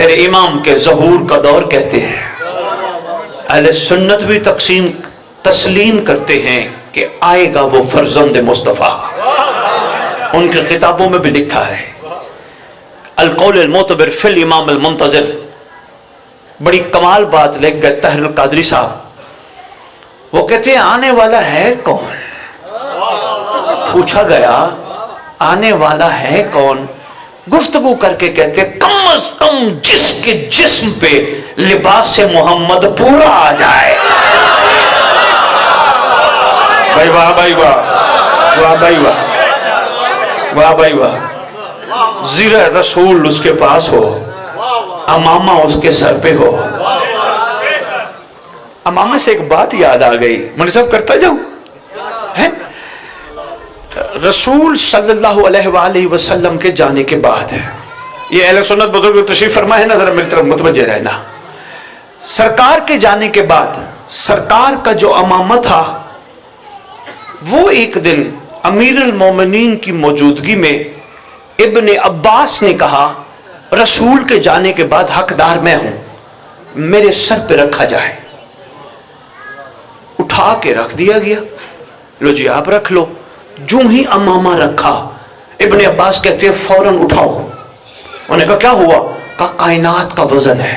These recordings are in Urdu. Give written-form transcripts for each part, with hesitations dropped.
تیرے امام کے ظہور کا دور کہتے ہیں. اہل سنت بھی تسلیم کرتے ہیں کہ آئے گا وہ فرزند مصطفیٰ. ان کی کتابوں میں بھی لکھا ہے القول المعتبر فی الامام المنتظر. بڑی کمال بات لکھ گئے طاہر القادری صاحب. وہ کہتے ہیں آنے والا ہے کون؟ پوچھا گیا آنے والا ہے کون؟ گفتگو کر کے کہتے ہیں کم از کم جس کے جسم پہ لباس محمد پورا آ جائے. بھائی واہ بھائی واہ، واہ بھائی واہ، واہ بھائی واہ. زیرہ رسول اس کے پاس ہو، امامہ اس کے سر پہ ہو. امامہ سے ایک بات یاد آ گئی، میں سب کرتا جاؤں. رسول صلی اللہ علیہ وآلہ وسلم کے جانے کے بعد، یہ اہل سنت بزرگ تشریف فرما ہے نا، ذرا میری طرف متوجہ رہنا. سرکار کے جانے کے بعد سرکار کا جو امامہ تھا وہ ایک دن امیر المومنین کی موجودگی میں ابن عباس نے کہا رسول کے جانے کے بعد حقدار میں ہوں، میرے سر پہ رکھا جائے. اٹھا کے رکھ دیا گیا. لو جی آپ رکھ لو. جو ہی امامہ رکھا ابن عباس کہتے ہیں فوراً اٹھاؤ. انہوں نے کہا کیا ہوا؟ کہا کائنات کا وزن ہے.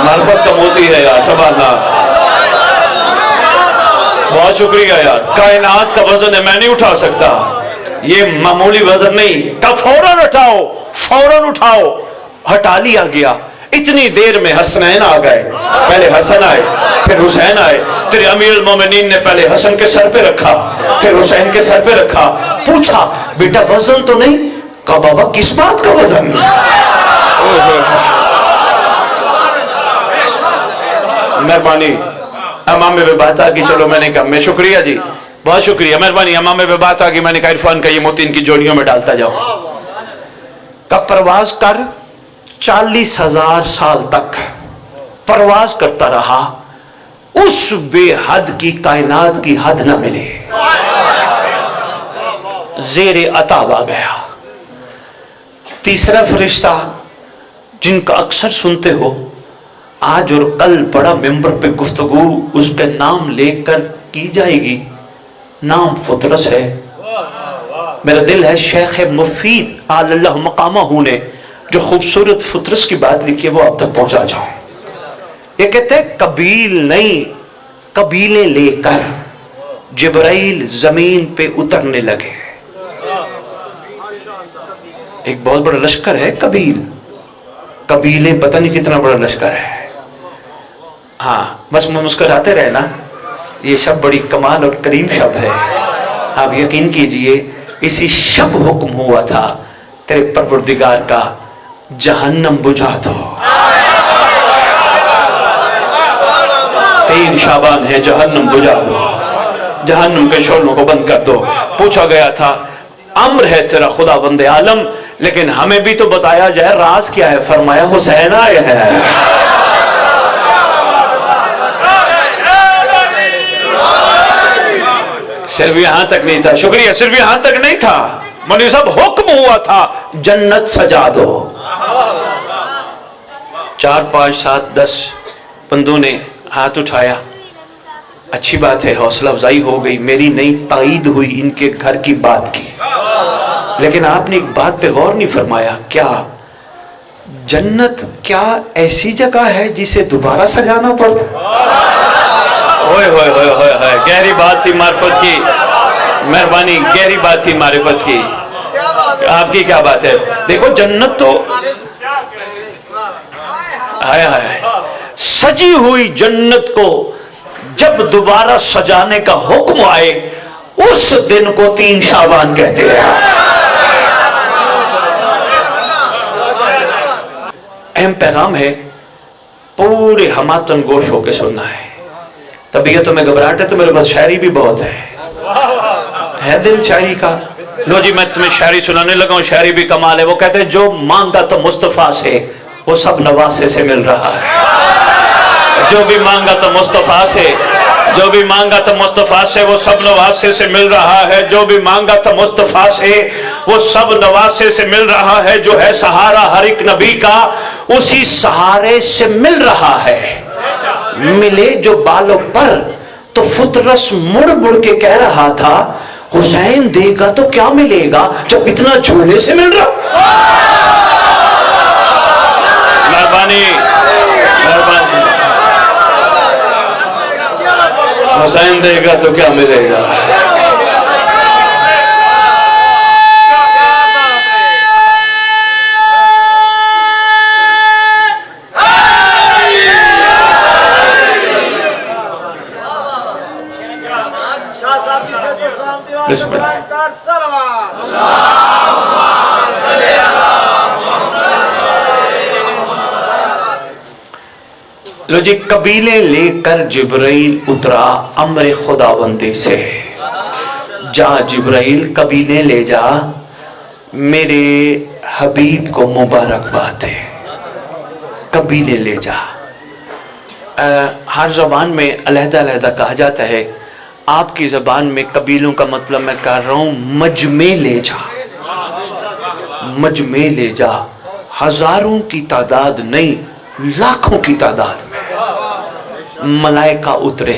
معرفت کم ہوتی ہے یار، سبحان اللہ، بہت شکریہ یار. کائنات کا وزن ہے، میں نہیں اٹھا سکتا، یہ معمولی وزن نہیں. کہا فوراً اٹھاؤ، فوراً اٹھاؤ. ہٹا لیا گیا. اتنی دیر میں حسنین آ گئے. پہلے حسن آئے پھر حسین آئے. تیرے امیر المومنین نے پہلے حسن کے سر پہ رکھا پھر حسین کے سر پہ رکھا. پوچھا بیٹا وزن تو نہیں؟ کہا بابا کس بات کا وزن؟ مہربانی امام میں بات آ گئی. چلو میں نے کہا میں شکریہ جی، بہت شکریہ، مہربانی. امام میں بات آ گئی. میں نے کہا عرفان کا یہ موتی ان کی جوڑیوں میں ڈالتا جاؤ. کہا پرواز کر. 40,000 سال تک پرواز کرتا رہا، اس بے حد کی کائنات کی حد نہ ملے. زیر عطاب آ گیا. تیسرا فرشتہ جن کا اکثر سنتے ہو، آج اور کل بڑا ممبر پہ گفتگو اس کے نام لے کر کی جائے گی. نام فطرس ہے. میرا دل ہے شیخ مفید آل اللہ مقامہ نے جو خوبصورت فطرس کی بات لکھی ہے وہ اب تک پہنچا جاؤں. یہ کہتے ہیں قبیل نہیں، قبیلے لے کر جبرائیل زمین پہ اترنے لگے. ایک بہت بڑا لشکر ہے قبیل، قبیلے پتہ نہیں کتنا بڑا لشکر ہے. ہاں بس مسکراتے رہنا، یہ شب بڑی کمال اور کریم شب ہے. آپ یقین کیجئے اسی شب حکم ہوا تھا تیرے پروردگار کا جہنم بجھا دو. 3 شعبان ہے، جہنم بجھا دو، جہنم کے شعلوں کو بند کر دو. پوچھا گیا تھا امر ہے تیرا خدا بند عالم، لیکن ہمیں بھی تو بتایا جائے راز کیا ہے. فرمایا حسین آئے ہیں. صرف یہاں تک نہیں تھا، شکریہ، صرف یہاں تک نہیں تھا. مولوی صاحب حکم ہوا تھا جنت سجا دو. 4 5 7 10 بندوں نے ہاتھ اٹھایا. اچھی بات ہے، حوصلہ افزائی ہو گئی. میری نئی تائید ہوئی ان کے گھر کی بات کی. لیکن آپ نے ایک بات پہ غور نہیں فرمایا. کیا جنت کیا ایسی جگہ ہے جسے دوبارہ سجانا پڑتا؟ ہوئے ہوئے ہوئے ہوئے ہوئے، گہری بات تھی معرفت کی. مہربانی، گہری بات تھی معرفت کی. آپ کی کیا بات ہے؟ دیکھو جنت تو آیا ہے، سجی ہوئی جنت کو جب دوبارہ سجانے کا حکم آئے اس دن کو 3 شعبان کہتے ہیں. اہم پیغام ہے، پورے ہماتن گوش ہو کے سننا ہے. طبیعتوں میں گھبراہٹ ہے تو میرے پاس شاعری بھی بہت ہے دل شاعری کا. لو جی میں تمہیں شاعری سنانے لگا ہوں. شاعری بھی کمال ہے. وہ کہتے ہیں جو مانگا تو مصطفیٰ سے وہ سب نواسے سے مل رہا ہے. جو بھی مانگا تو مصطفیٰ سے، جو بھی مانگا تو مصطفیٰ سے وہ سب نواسے سے مل رہا ہے. جو بھی مانگا تو مصطفیٰ سے وہ سب نواسے سے مل رہا ہے جو ہے سہارا ہر ایک نبی کا، اسی سہارے سے مل رہا ہے۔ ملے جو بالوں پر تو فترس مڑ مڑ کے کہہ رہا تھا حسین دے گا تو کیا ملے گا جب اتنا جھولے سے مل رہا۔ مہربانی مہربانی، حسین دے گا تو کیا ملے گا۔ بسم اللہ۔ لو جی، قبیلے لے کر جبرائیل اترا امر خداوندی سے، جا جبرائیل قبیلے لے جا، میرے حبیب کو مبارکباد ہے، قبیلے لے جا۔ ہر زبان میں علیحدہ علیحدہ کہا جاتا ہے، آپ کی زبان میں قبیلوں کا مطلب میں کہہ رہا ہوں مجمع لے جا، مجمع لے جا، ہزاروں کی تعداد نہیں، لاکھوں کی تعداد میں ملائکہ اترے،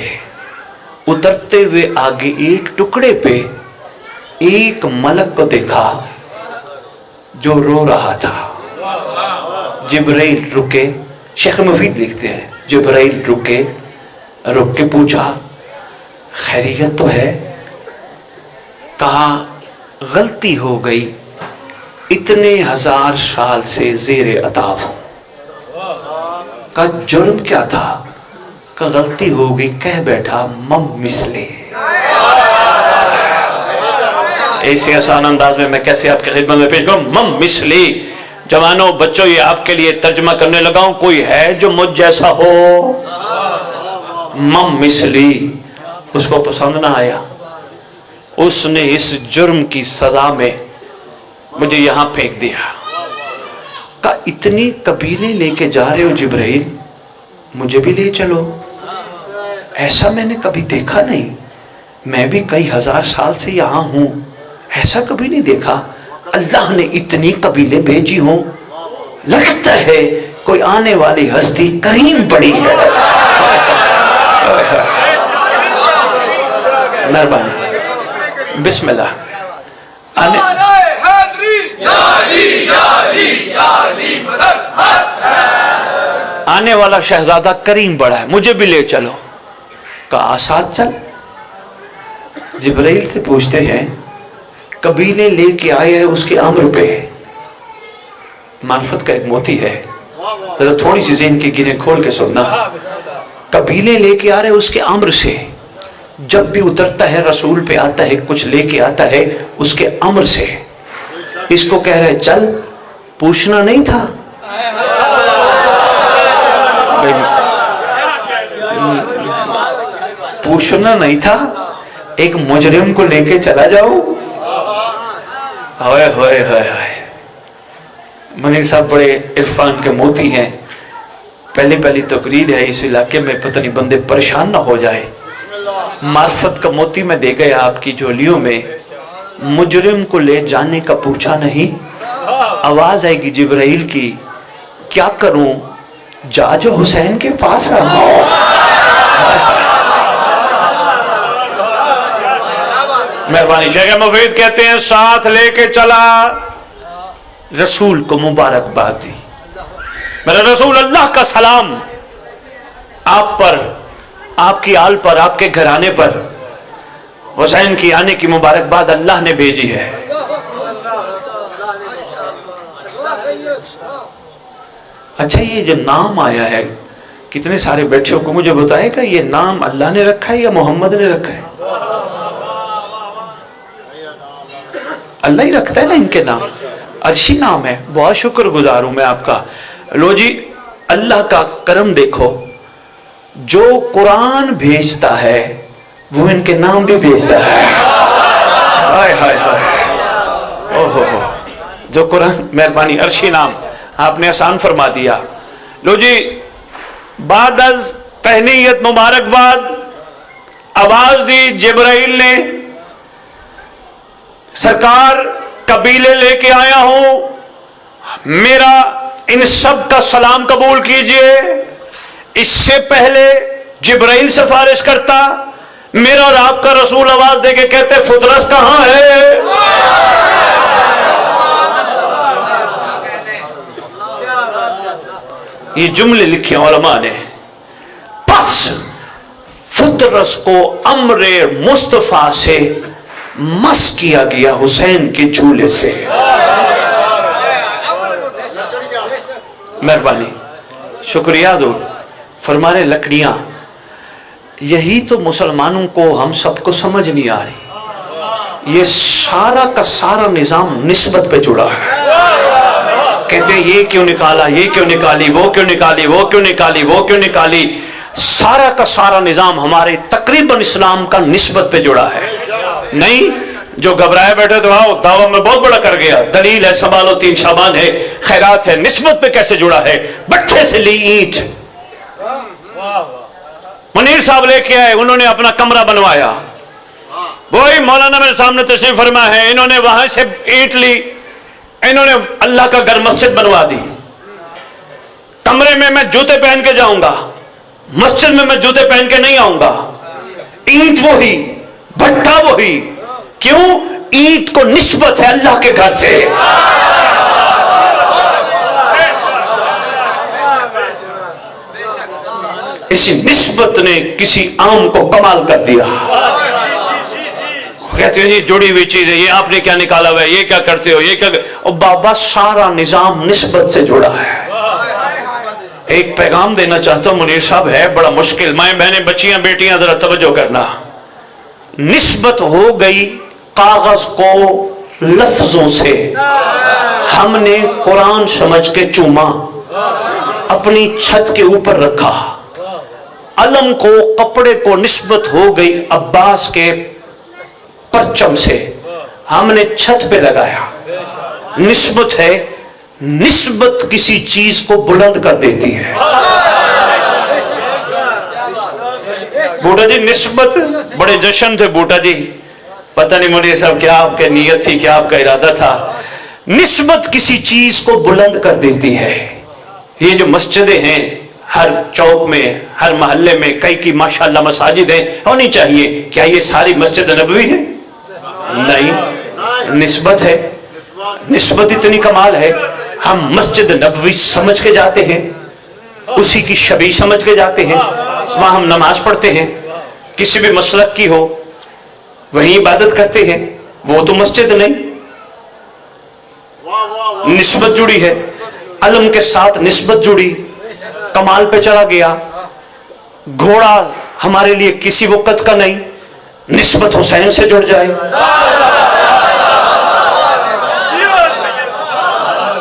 اترتے ہوئے آگے ایک ٹکڑے پہ ایک ملک کو دیکھا جو رو رہا تھا۔ جبرائیل رکے، شیخ مفید لکھتے ہیں جبرائیل رکے، رک کے پوچھا خیریت تو ہے؟ کہا غلطی ہو گئی، اتنے ہزار سال سے زیر عطاف ہوں۔ کہا جرم کیا تھا؟ کہا غلطی ہو گئی، کہہ بیٹھا مم مثلی۔ ایسے آسان انداز میں کیسے آپ کی خدمت میں پیش کروں؟ مم مثلی۔ جوانوں بچوں، یہ آپ کے لیے ترجمہ کرنے لگا ہوں، کوئی ہے جو مجھ جیسا ہو؟ مم مثلی۔ اس کو پسند نہ آیا، اس نے اس جرم کی سزا میں مجھے یہاں پھینک دیا۔ کہا اتنی قبیلے لے کے جا رہے ہو جبرائیل، مجھے بھی لے چلو، ایسا میں نے کبھی دیکھا نہیں، میں بھی کئی ہزار سال سے یہاں ہوں، ایسا کبھی نہیں دیکھا، اللہ نے اتنی قبیلے بھیجی ہوں، لگتا ہے کوئی آنے والی ہستی کریم بڑی ہے۔ مہربانی، بسم اللہ۔ آنے والا شہزادہ کریم بڑا ہے، مجھے بھی لے چلو۔ کہا ساتھ چل۔ جبرائیل سے پوچھتے ہیں قبیلے لے کے آئے اس کے امر پہ، معرفت کا ایک موتی ہے، تھوڑی سی ذہن کی گرہیں کھول کے سننا۔ قبیلے لے کے آ رہے اس کے امر سے، جب بھی اترتا ہے رسول پہ آتا ہے، کچھ لے کے آتا ہے اس کے امر سے۔ اس کو کہہ رہے چل، پوچھنا نہیں تھا؟ پوچھنا نہیں تھا؟ ایک مجرم کو لے کے چلا جاؤ؟ ہوئے ہوئے ہوئے ہوئے، منیر صاحب بڑے عرفان کے موتی ہیں، پہلی تقریر ہے اس علاقے میں، پتہ نہیں بندے پریشان نہ ہو جائے۔ معرفت کا موتی میں دے گئے آپ کی جھولیوں میں، مجرم کو لے جانے کا پوچھا نہیں، آواز آئے گی جبرائیل کی، کیا کروں؟ جا جو حسین کے پاس رہا ہو۔ مہربانی، شیخ مفید کہتے ہیں ساتھ لے کے چلا، رسول کو مبارکباد دی، میرا رسول اللہ کا سلام آپ پر، آپ کی آل پر، آپ کے گھرانے پر، حسین کی آنے کی مبارکباد اللہ نے بھیجی ہے۔ اچھا یہ جو نام آیا ہے، کتنے سارے بچوں کو مجھے بتائے گا یہ نام اللہ نے رکھا ہے یا محمد نے رکھا ہے؟ اللہ ہی رکھتا ہے نا ان کے نام، عرشی نام ہے، بہت شکر گزار ہوں میں آپ کا۔ لو جی، اللہ کا کرم دیکھو، جو قرآن بھیجتا ہے وہ ان کے نام بھی بھیجتا ہے۔ ہائے ہائے ہائے، جو قرآن، مہربانی، عرشی نام آپ نے آسان فرما دیا۔ لو جی، بعد از تہنیت مبارکباد آواز دی جبرائیل نے، سرکار قبیلے لے کے آیا ہوں، میرا ان سب کا سلام قبول کیجئے۔ اس سے پہلے جبرائیل سفارش کرتا، میرا اور آپ کا رسول آواز دے کے کہتے فطرس کہاں ہے؟ یہ جملے لکھے علماء نے۔ پس فطرس کو امر مصطفیٰ سے مس کیا گیا حسین کے جھولے سے۔ مہربانی، شکریہ حضور۔ فرمانے لکڑیاں، یہی تو مسلمانوں کو ہم سب کو سمجھ نہیں آ رہی۔ یہ سارا کا سارا نظام نسبت پہ جڑا ہے۔ کہتے ہیں یہ کیوں نکالا، یہ کیوں نکالی، وہ کیوں نکالی، وہ کیوں نکالی، وہ کیوں نکالی۔ سارا کا سارا نظام ہمارے تقریباً اسلام کا نسبت پہ جڑا ہے۔ نہیں، جو گھبرائے بیٹھے تو آؤ دعویٰ میں بہت بڑا کر گیا، دلیل ہے، سنبھالو، 3 شعبان ہے، خیرات ہے، نسبت پہ کیسے جڑا ہے؟ بٹھے سے لی اینٹ منیر صاحب لے کے آئے، انہوں نے اپنا کمرہ بنوایا، وہی مولانا میرے سامنے تشریف فرما ہے، انہوں نے وہاں سے اینٹ لی، انہوں نے اللہ کا گھر مسجد بنوا دی۔ کمرے میں جوتے پہن کے جاؤں گا، مسجد میں جوتے پہن کے نہیں آؤں گا۔ اینٹ وہی، بھٹا وہی، کیوں؟ اینٹ کو نسبت ہے اللہ کے گھر سے۔ اسی نسبت نے کسی عام کو کمال کر دیا۔ کہتے ہیں جی جڑی ہوئی چیز ہے، یہ آپ نے کیا نکالا ہوا ہے، یہ کیا کرتے ہو، یہ کیا؟ اور بابا سارا نظام نسبت سے جڑا ہے۔ ایک پیغام دینا چاہتا ہوں منیر صاحب، ہے بڑا مشکل، مائیں بہنیں بچیاں بیٹیاں ذرا توجہ کرنا۔ نسبت ہو گئی کاغذ کو لفظوں سے، ہم نے قرآن سمجھ کے چوما، اپنی چھت کے اوپر رکھا۔ علم کو، کپڑے کو نسبت ہو گئی عباس کے پرچم سے، ہم نے چھت پہ لگایا۔ نسبت ہے، نسبت کسی چیز کو بلند کر دیتی ہے۔ بوٹا جی نسبت، بڑے جشن تھے بوٹا جی، پتہ نہیں منیر صاحب کیا آپ کی نیت تھی، کیا آپ کا ارادہ تھا۔ نسبت کسی چیز کو بلند کر دیتی ہے۔ یہ جو مسجدیں ہیں، ہر چوک میں، ہر محلے میں کئی ماشاءاللہ مساجد ہیں، ہونی چاہیے، کیا یہ ساری مسجد نبوی ہے؟ نہیں، نسبت ہے۔ نسبت اتنی کمال ہے، ہم مسجد نبوی سمجھ کے جاتے ہیں، اسی کی شبیہ سمجھ کے جاتے ہیں، وہاں ہم نماز پڑھتے ہیں، کسی بھی مسلک کی ہو وہیں عبادت کرتے ہیں، وہ تو مسجد نہیں۔ نسبت جڑی ہے، علم کے ساتھ نسبت جڑی، کمال پہ چلا گیا۔ گھوڑا ہمارے لیے کسی وقت کا نہیں، نسبت حسین سے جڑ جائے،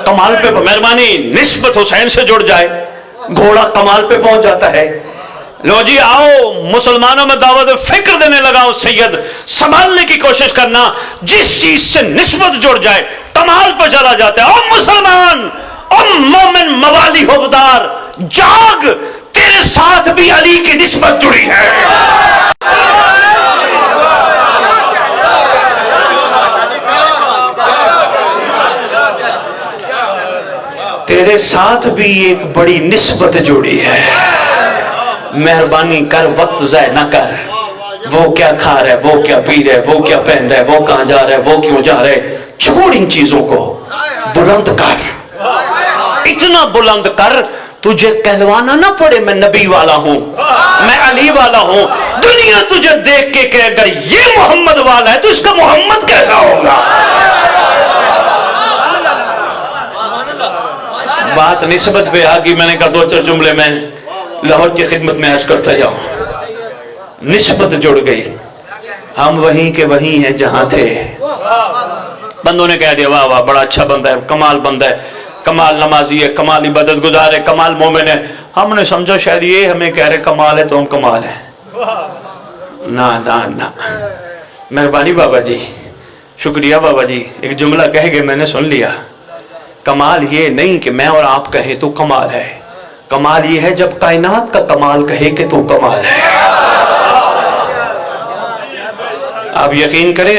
کمال پہ، مہربانی، نسبت حسین سے جڑ جائے، گھوڑا کمال پہ پہنچ جاتا ہے۔ لو جی آؤ، مسلمانوں میں دعوت فکر دینے لگا، سید سنبھالنے کی کوشش کرنا، جس چیز سے نسبت جڑ جائے کمال پہ چلا جاتا ہے۔ او مسلمان، او مومن موالی حبدار، جاگ، تیرے ساتھ بھی علی کی نسبت جڑی ہے۔ تیرے ساتھ بھی ایک بڑی نسبت جڑی ہے۔ مہربانی کر، وقت ضائع نہ کر۔ وہ کیا کھا رہا ہے، وہ کیا پی رہا ہے، وہ کیا پہن رہا ہے، وہ کہاں جا رہا ہے، وہ کیوں جا رہا ہے، چھوڑ ان چیزوں کو، بلند کر، اتنا بلند کر تجھے کہلوانا نہ پڑے میں نبی والا ہوں، میں علی والا ہوں۔ دنیا تجھے دیکھ کے کہ اگر یہ محمد والا ہے تو اس کا محمد کیسا ہوگا۔ بات نسبت پہ آگی، میں نے کہا 2-4 جملے میں لاہور کی خدمت میں عرض کرتا جاؤں۔ نسبت جڑ گئی، ہم وہیں کے وہیں ہیں جہاں تھے۔ بندوں نے کہہ دیا واہ واہ بڑا اچھا بندہ ہے، کمال بندہ ہے، کمال نمازی ہے، کمال عبادت گزار ہے، کمال مومن ہے۔ ہم نے سمجھا شاید یہ ہمیں کہہ رہے کمال ہے تو ہم کمال ہیں۔ نہ نہ نہ، مہربانی بابا جی، شکریہ بابا جی، ایک جملہ کہہ گئے میں نے سن لیا۔ کمال یہ نہیں کہ میں اور آپ کہیں تو کمال ہے، کمال یہ ہے جب کائنات کا کمال کہے کہ تو کمال ہے۔ آپ یقین کریں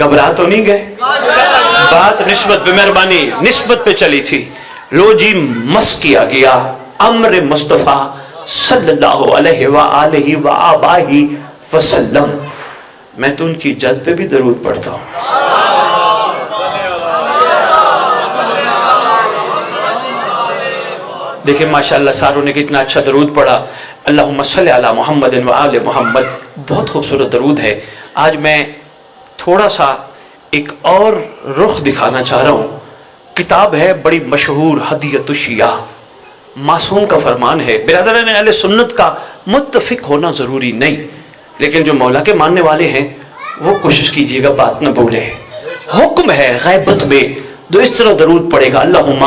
گھبرا تو نہیں گئے؟ بات نسبت پہ, مہربانی, نسبت پہ چلی تھی. لو جی مس کیا گیا امر مصطفیٰ صلی اللہ علیہ وآلہ وآبائہ وسلم. میں تو ان کی جد پہ بھی درود پڑھتا ہوں. دیکھیں ماشاءاللہ ساروں نے کتنا اچھا درود پڑھا. اللہم صلی علی محمد و آل محمد. بہت خوبصورت درود ہے. آج میں تھوڑا سا ایک اور رخ دکھانا چاہ رہا ہوں. کتاب ہے بڑی مشہور ہدیۃ الشیعہ. معصوم کا فرمان ہے. برادران اہل سنت کا متفق ہونا ضروری نہیں, لیکن جو مولا کے ماننے والے ہیں وہ کوشش کیجئے گا بات نہ بھولے. حکم ہے غیبت میں جو اس طرح درود پڑے گا, اللہم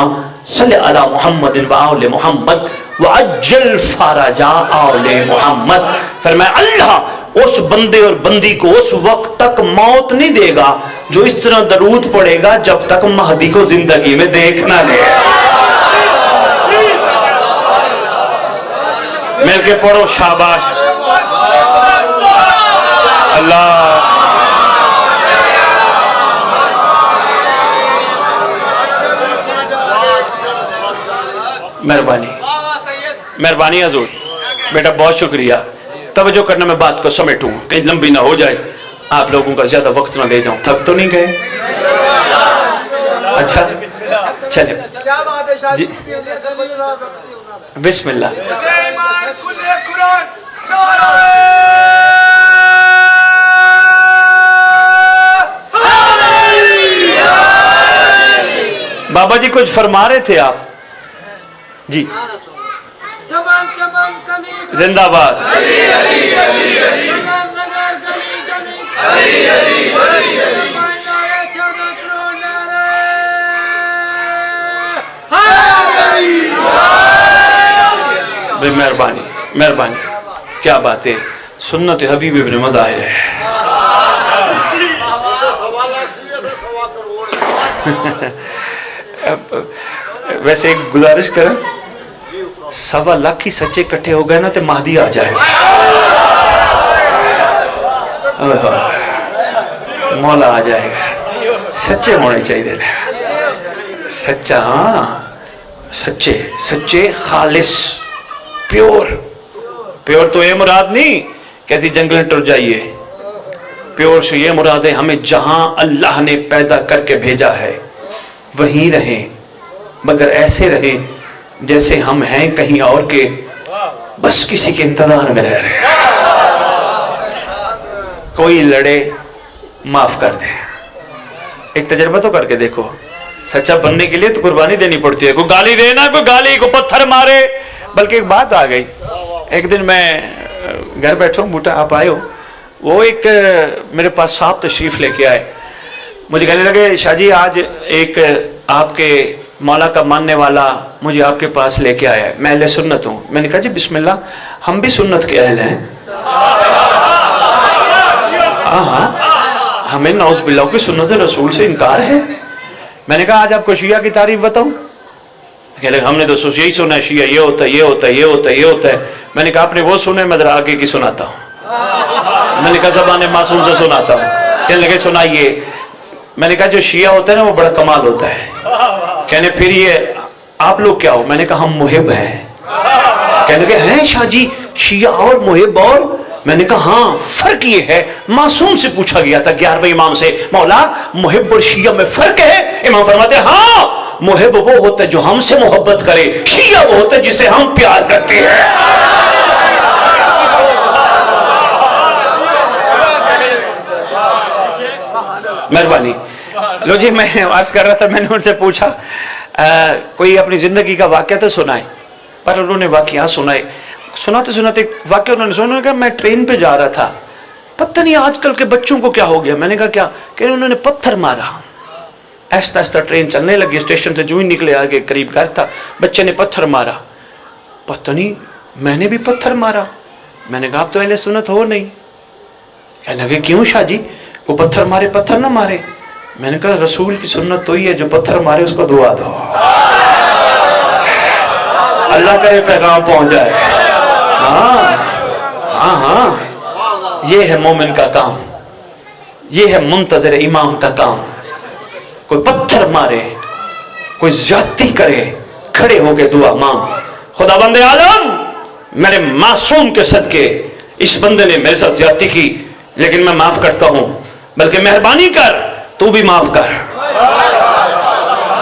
صلی علی محمد و آل محمد وعجل فرجا آل محمد. فرمایا اللہ اس بندے اور بندی کو اس وقت تک موت نہیں دے گا جو اس طرح درود پڑے گا جب تک مہدی کو زندگی میں دیکھنا لے. مل کے پڑھو, شاباش. اللہ مہربانی, مہربانی حضور. بیٹا بہت شکریہ. توجہ کرنا, میں بات کو سمیٹوں کہیں لمبی نہ ہو جائے, آپ لوگوں کا زیادہ وقت نہ لے جاؤں. تھک تو نہیں گئے؟ اچھا چلے جی, بسم اللہ. بابا جی کچھ فرما رہے تھے آپ جی. زندہ باد. مہربانی مہربانی, کیا بات ہے. سنت حبیب ابن مظاہر ہے. ویسے ایک گزارش کریں, 1.25 لاکھ ہی سچے کٹھے ہو گئے نا تو مہدی آ جائے. مولا آ جائے گا. سچے ہونے چاہیے, سچا, ہاں سچے سچے, خالص, پیور. پیور تو یہ مراد نہیں کیسی جنگلیں ٹر جائیے. پیور سے یہ مراد ہے ہمیں جہاں اللہ نے پیدا کر کے بھیجا ہے وہیں رہیں, مگر ایسے رہیں جیسے ہم ہیں کہیں اور کے, بس کسی کے انتظار میں رہ رہے. کوئی لڑے معاف کر دے. ایک تجربہ تو کر کے دیکھو. سچا بننے کے لیے تو قربانی دینی پڑتی ہے. کوئی گالی دے نا, کوئی گالی, کوئی پتھر مارے. بلکہ ایک بات آ گئی. ایک دن میں گھر بیٹھا ہوں, بوٹا آپ آئے ہو, وہ ایک میرے پاس صاحب تشریف لے کے آئے. مجھے کہنے لگے شاہ جی آج ایک آپ کے مولا کا ماننے والا مجھے آپ کے پاس لے کے آیا ہے, میں اہل سنت ہوں. میں نے کہا جی بسم اللہ, ہم بھی سنت کے اہل ہیں. ہاں ہمیں نعوذ باللہ کی سنت رسول سے انکار ہے. میں نے کہا آج آپ کو شیعہ کی تعریف بتاؤں. کہنے لگے ہم نے تو یہی سنا ہے, شیعہ یہ ہوتا ہے, یہ ہوتا ہے, یہ ہوتا ہے, یہ ہوتا ہے. میں نے کہا آپ نے وہ سنے, میں ذرا آگے کی سناتا ہوں. میں نے کہا زبان معصوم سے سناتا ہوں. کہنے لگے سنائیے. میں نے کہا جو شیعہ ہوتا ہے نا وہ بڑا کمال ہوتا ہے. کہنے پھر یہ آپ لوگ کیا ہو؟ میں نے کہا ہم محب ہیں. کہنے لگے ہیں شاہ جی شیعہ اور محب اور؟ میں نے کہا ہاں, فرق یہ ہے, معصوم سے پوچھا گیا تھا 11ویں امام سے, مولا محب اور شیعہ میں فرق ہے؟ امام فرماتے ہیں ہاں, محب وہ ہوتا ہے جو ہم سے محبت کرے, شیعہ وہ ہوتا ہے جسے ہم پیار کرتے ہیں. مہربانی. لو جی میں عرض کر رہا تھا, میں نے ان سے پوچھا کوئی اپنی زندگی کا واقعہ تو سنائے, پر انہوں نے واقعہ سنائے. سناتے سناتے واقعہ انہوں نے سنا کہ میں ٹرین پہ جا رہا تھا, پتہ نہیں آج کل کے بچوں کو کیا ہو گیا. میں نے کہا کیا؟ کہ انہوں نے پتھر مارا. ایسا ایسا ٹرین چلنے لگی, اسٹیشن سے جو ہی نکلے آگے قریب گھر تھا, بچے نے پتھر مارا. پتہ نہیں میں نے بھی پتھر مارا. میں نے کہا آپ تو اہل سنت ہو نہیں. کہنے لگے کیوں شاہ جی, وہ پتھر مارے پتھر نہ مارے. میں نے کہا رسول کی سنت تو ہی ہے جو پتھر مارے اس کو دعا دو, اللہ کرے پیغام پہنچ جائے. ہاں ہاں ہاں, یہ ہے مومن کا کام، یہ ہے منتظر امام کا کام. کوئی پتھر مارے، کوئی زیادتی کرے، کھڑے ہو کے دعا مانگ. خدا بند عالم میرے معصوم کے صدقے اس بندے نے میرے ساتھ زیادتی کی لیکن میں معاف کرتا ہوں، بلکہ مہربانی کر تو بھی معاف کر.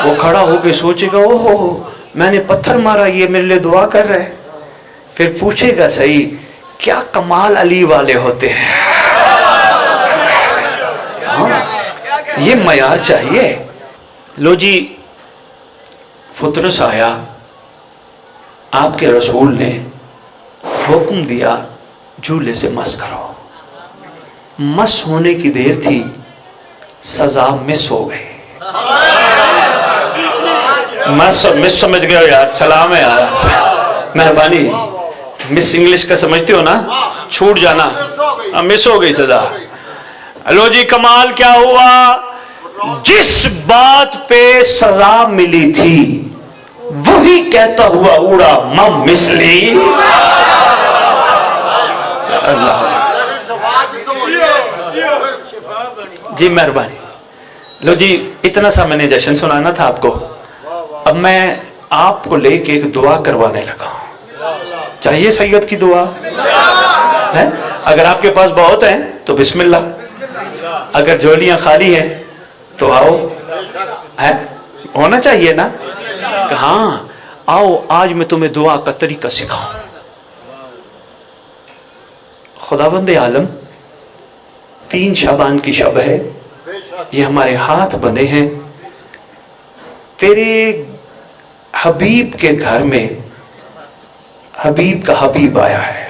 وہ کھڑا ہو کے سوچے گا اوہ میں نے پتھر مارا، یہ میرے لیے دعا کر رہے. پھر پوچھے گا صحیح کیا کمال علی والے ہوتے ہیں. ہاں یہ معیار چاہیے. لو جی فطرس آیا، آپ کے رسول نے حکم دیا جھولے سے مس کرو. مس ہونے کی دیر تھی، سزا مس ہو گئی. مس سمجھ گئے ہو یار، سلام ہے یار، مہربانی. مس انگلش کا سمجھتے ہو نا، چھوٹ جانا، مس ہو گئی سزا. لو جی کمال کیا ہوا، جس بات پہ سزا ملی تھی وہی کہتا ہوا اڑا مم مسلی. جی مہربانی. لو جی اتنا سا میں نے جشن سنانا تھا آپ کو. اب میں آپ کو لے کے ایک دعا کروانے لگا ہوں. چاہیے سید کی دعا ہے؟ اگر آپ کے پاس بہت ہیں تو بسم اللہ، اگر جھولیاں خالی ہیں تو آؤ. ہے ہونا چاہیے نا کہ ہاں آؤ آج میں تمہیں دعا کا طریقہ سکھاؤں. خداوند عالم 3 شعبان کی شب ہے، یہ ہمارے ہاتھ بندے ہیں. تیرے حبیب کے گھر میں حبیب کا حبیب آیا ہے.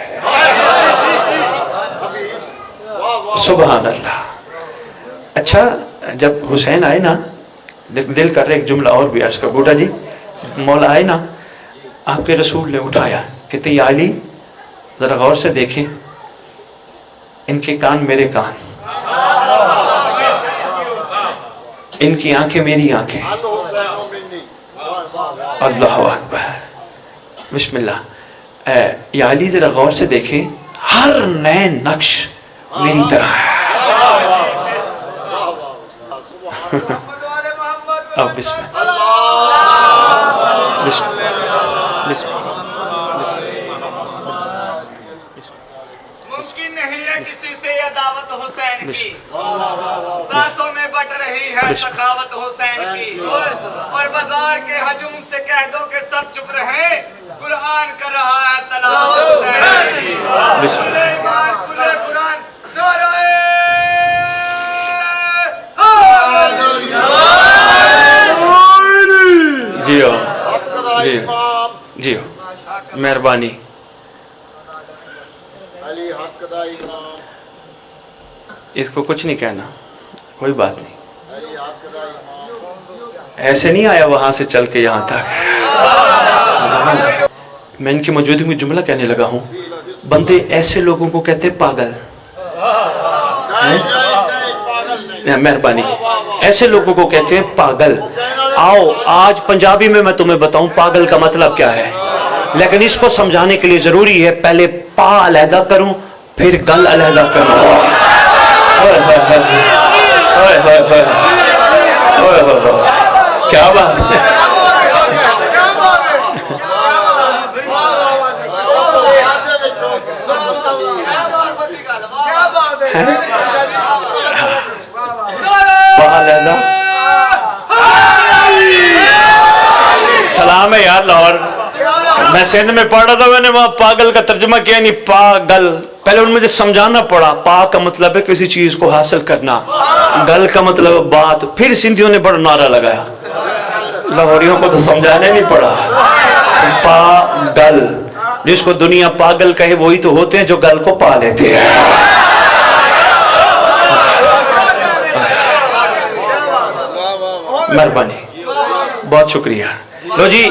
سبحان اللہ. اچھا جب حسین آئے نا، دل کر رہے ایک جملہ اور بھی عرض کر. بوٹا جی مولا آئے نا، آپ کے رسول نے اٹھایا، کہتے یا علی ذرا غور سے دیکھیں، ان کے کان میرے کان، ان کی آنکھیں میری آنکھیں. اللہ اکبر. بسم اللہ. یا علی ذرا غور سے دیکھیں، ہر نئے نقش میری طرح ہے. اب بسم اللہ. بسم اللہ. بسم اللہ. ممکن نہیں ہے کسی سے یہ دعوت حسین کی، سانسوں میں بٹ رہی ہے سخاوت حسین کی. اور بازار کے ہجوم سے کہہ دو کہ سب چپ رہیں، قرآن کر رہا ہے تلاوت حسین کی. کھلے ایمان کھلے قرآن، نعرہ جی ہو جی جی ہو مہربانی. اس کو کچھ نہیں کہنا، کوئی بات نہیں. ایسے نہیں آیا وہاں سے چل کے یہاں تک. میں ان کی موجودگی میں جملہ کہنے لگا ہوں. بندے ایسے لوگوں کو کہتے پاگل. مہربانی. ایسے لوگوں کو کہتے ہیں پاگل. آؤ آج پنجابی میں تمہیں بتاؤں پاگل کا مطلب کیا ہے، لیکن اس کو سمجھانے کے لیے ضروری ہے پہلے پا علیحدہ کروں پھر گل علیحدہ کروں. کیا بات ہے. سلام ہے یار لاہور. میں سندھ میں پڑھ رہا تھا، میں نے وہاں پاگل کا ترجمہ کیا نہیں پاگل. پہلے ان مجھے سمجھانا پڑا. پا کا مطلب ہے کسی چیز کو حاصل کرنا، گل کا مطلب بات. پھر سندھیوں نے بڑا نعرہ لگایا، لاہوریوں کو تو سمجھانے نہیں پڑا. پاگل، جس کو دنیا پاگل کہے وہی تو ہوتے ہیں جو گل کو پا لیتے ہیں. مہربانی، بہت شکریہ. لو جی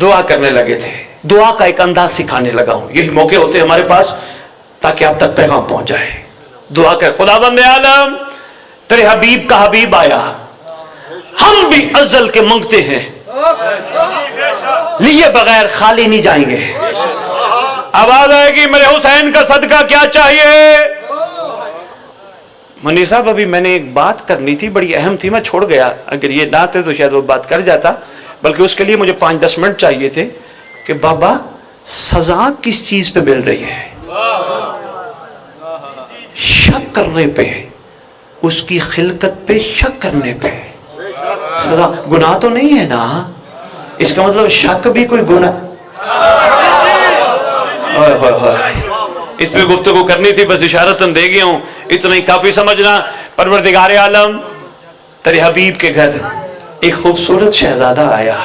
دعا کرنے لگے تھے، دعا کا ایک انداز سکھانے لگا ہوں. یہی موقع ہوتے ہیں ہمارے پاس تاکہ آپ تک پیغام پہنچ جائے. دعا کر. خداوند عالم تیرے حبیب کا حبیب آیا، ہم بھی ازل کے منگتے ہیں، لیے بغیر خالی نہیں جائیں گے. آواز آئے گی میرے حسین کا صدقہ کیا چاہیے. منیر صاحب ابھی میں نے ایک بات کرنی تھی, بڑی اہم تھی, میں چھوڑ گیا. اگر یہ نہ تھے تو شاید وہ بات کر جاتا, بلکہ اس کے لیے مجھے 5-10 منٹ چاہیے تھے کہ بابا سزا کس چیز پہ مل رہی ہے؟ شک کرنے پہ, اس کی خلقت پہ شک کرنے پہ. سزا گناہ تو نہیں ہے نا, اس کا مطلب شک بھی کوئی گناہ. اس پہ گفتگو کرنی تھی, بس اشارتاً دے گیا ہوں, اتنا ہی کافی سمجھنا. پروردگار عالم تیرے حبیب کے گھر ایک خوبصورت شہزادہ آیا,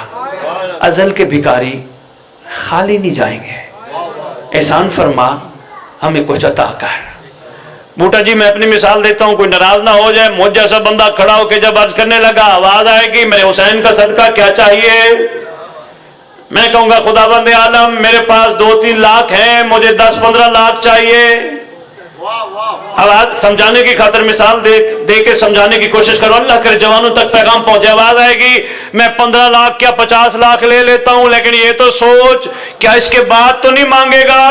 ازل کے بھکاری خالی نہیں جائیں گے, احسان فرما ہمیں کچھ عطا کر. بوٹا جی میں اپنی مثال دیتا ہوں, کوئی ناراض نہ ہو جائے. مجھ جیسا بندہ کھڑا ہو کے جب عرض کرنے لگا آواز آئے گی میرے حسین کا صدقہ کیا چاہیے, میں کہوں گا خداوند عالم میرے پاس 2-3 لاکھ ہیں, مجھے 10-15 لاکھ چاہیے. آواز سمجھانے کی خاطر مثال دے کے سمجھانے کی کوشش کرو, اللہ کرے جوانوں تک پیغام پہنچے. آواز آئے گی میں 15 لاکھ کیا 50 لاکھ لے لیتا ہوں, لیکن یہ تو سوچ کیا اس کے بعد تو نہیں مانگے گا؟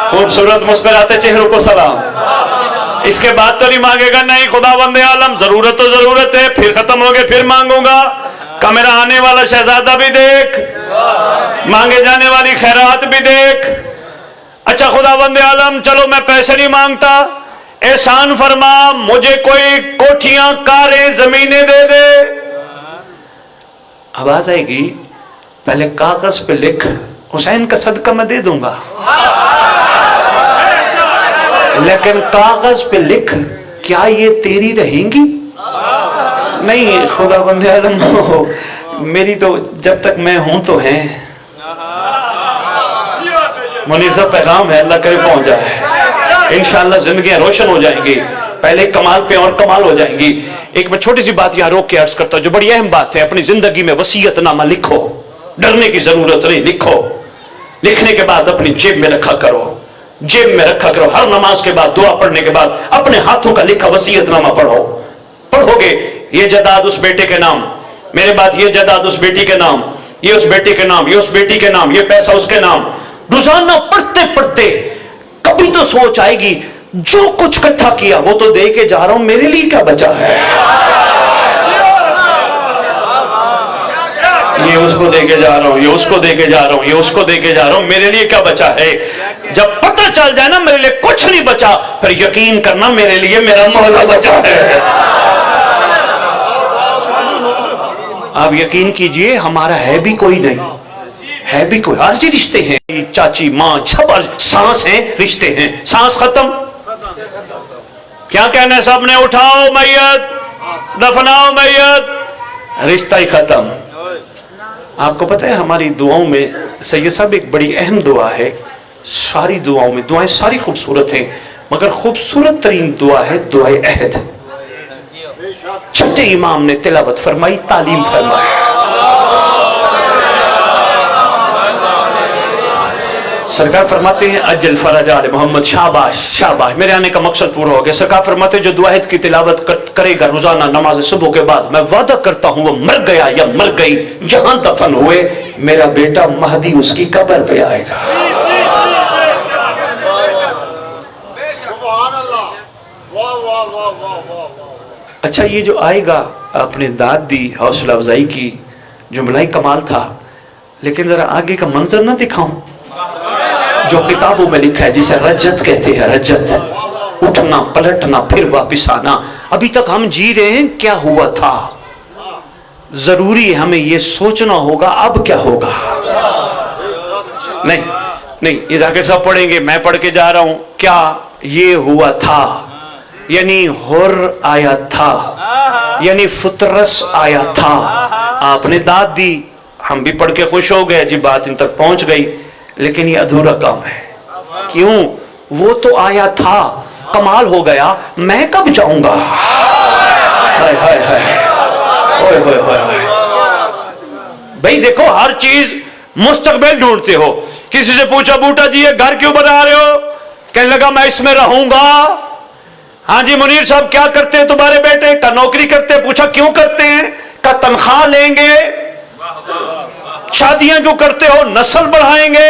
خوبصورت مسکراتے چہروں کو سلام. اس کے بعد تو نہیں مانگے گا؟ نہیں خداوند عالم ضرورت تو ضرورت ہے, پھر ختم ہو گئے پھر مانگوں گا. کہ میرا آنے والا شہزادہ بھی دیکھ, مانگے جانے والی خیرات بھی دیکھ. اچھا خداوند عالم چلو میں پیسے نہیں مانگتا, احسان فرما مجھے کوئی کوٹھیاں کاریں زمینیں دے دے. آواز آئے گی پہلے کاغذ پہ لکھ حسین کا صدقہ میں دے دوں گا, لیکن کاغذ پہ لکھ کیا یہ تیری رہیں گی؟ نہیں خداوند عالم میری تو جب تک میں ہوں تو ہیں. منیر صاحب پیغام ہے, اللہ کرے پہنچ جائے. انشاءاللہ زندگیاں روشن ہو جائیں گی, پہلے کمال پہ اور کمال ہو جائیں گی. ایک میں چھوٹی سی بات یہاں روک کے عرض کرتا ہوں جو بڑی اہم بات ہے. اپنی زندگی میں وصیت نامہ لکھو, ڈرنے کی ضرورت نہیں. لکھو, لکھنے کے بعد اپنی جیب میں رکھا کرو, جیب میں رکھا کرو. ہر نماز کے بعد دعا پڑھنے کے بعد اپنے ہاتھوں کا لکھا وصیت نامہ پڑھو. پڑھو گے یہ جائیداد اس بیٹے کے نام, میرے بعد یہ جائیداد اس بیٹی کے نام, یہ اس بیٹے کے نام, یہ اس بیٹی کے نام, یہ پیسہ اس کے نام. روزانہ پڑھتے پڑھتے کبھی تو سوچ آئے گی جو کچھ اکٹھا کیا وہ تو دے کے جا رہا ہوں, میرے لیے کیا بچا ہے؟ یہ اس کو دے کے جا رہا ہوں, یہ اس کو دے کے جا رہا ہوں, یہ اس کو دے کے جا رہا ہوں, میرے لیے کیا بچا ہے؟ جب پتہ چل جائے نا میرے لیے کچھ نہیں بچا, پھر یقین کرنا میرے لیے میرا مولا بچا ہے. آپ یقین کیجئے ہمارا ہے بھی کوئی نہیں, ہے بھی کوئی. عارضی رشتے ہیں, چاچی ماں سب سانس ہیں, رشتے ہیں. سانس ختم, کیا کہنا ہے سب نے؟ اٹھاؤ میت, دفناؤ میت, رشتہ ہی ختم. آپ کو پتہ ہے ہماری دعاؤں میں سید صاحب ایک بڑی اہم دعا ہے. ساری دعاؤں میں دعائیں ساری خوبصورت ہیں, مگر خوبصورت ترین دعا ہے دعائے عہد. چھٹے امام نے تلاوت فرمائی, تعلیم فرمائی. سرکار فرماتے ہیں اجل فرج آل محمد, شاباش شاباش, میرے آنے کا مقصد پورا ہو گیا. سرکار فرماتے ہیں جو دعا عہد کی تلاوت کرے گا روزانہ نماز صبح کے بعد, میں وعدہ کرتا ہوں وہ مر گیا یا مر گئی جہاں دفن ہوئے میرا بیٹا مہدی اس کی قبر پہ آئے گا. اچھا یہ جو آئے گا آپ نے داد دی, حوصلہ افزائی کی, جملہ ہی کمال تھا, لیکن ذرا آگے کا منظر نہ دکھاؤں جو کتابوں میں لکھا ہے جسے رجت کہتے ہیں. رجت, اٹھنا پلٹنا پھر واپس آنا. ابھی تک ہم جی رہے ہیں کیا ہوا تھا, ضروری ہے ہمیں یہ سوچنا ہوگا اب کیا ہوگا. نہیں نہیں, یہ ذاکر صاحب پڑھیں گے, میں پڑھ کے جا رہا ہوں. کیا یہ ہوا تھا یعنی حر آیا تھا, یعنی فطرس آیا تھا. آپ نے داد دی, ہم بھی پڑھ کے خوش ہو گئے, جی بات ان تک پہنچ گئی, لیکن یہ ادھورا کام ہے. کیوں؟ وہ تو آیا تھا, کمال ہو گیا, میں کب جاؤں گا؟ ہائے ہائے ہائے, اوئے ہوئے ہوئے. بھئی دیکھو ہر چیز مستقبل ڈھونڈتے ہو. کسی سے پوچھا بوٹا جی یہ گھر کیوں بنا رہے ہو؟ کہنے لگا میں اس میں رہوں گا. ہاں جی منیر صاحب کیا کرتے ہیں تمہارے بیٹے؟ کا نوکری کرتے ہیں. پوچھا کیوں کرتے ہیں؟ کا تنخواہ لیں گے. شادیاں کیوں کرتے ہو؟ نسل بڑھائیں گے.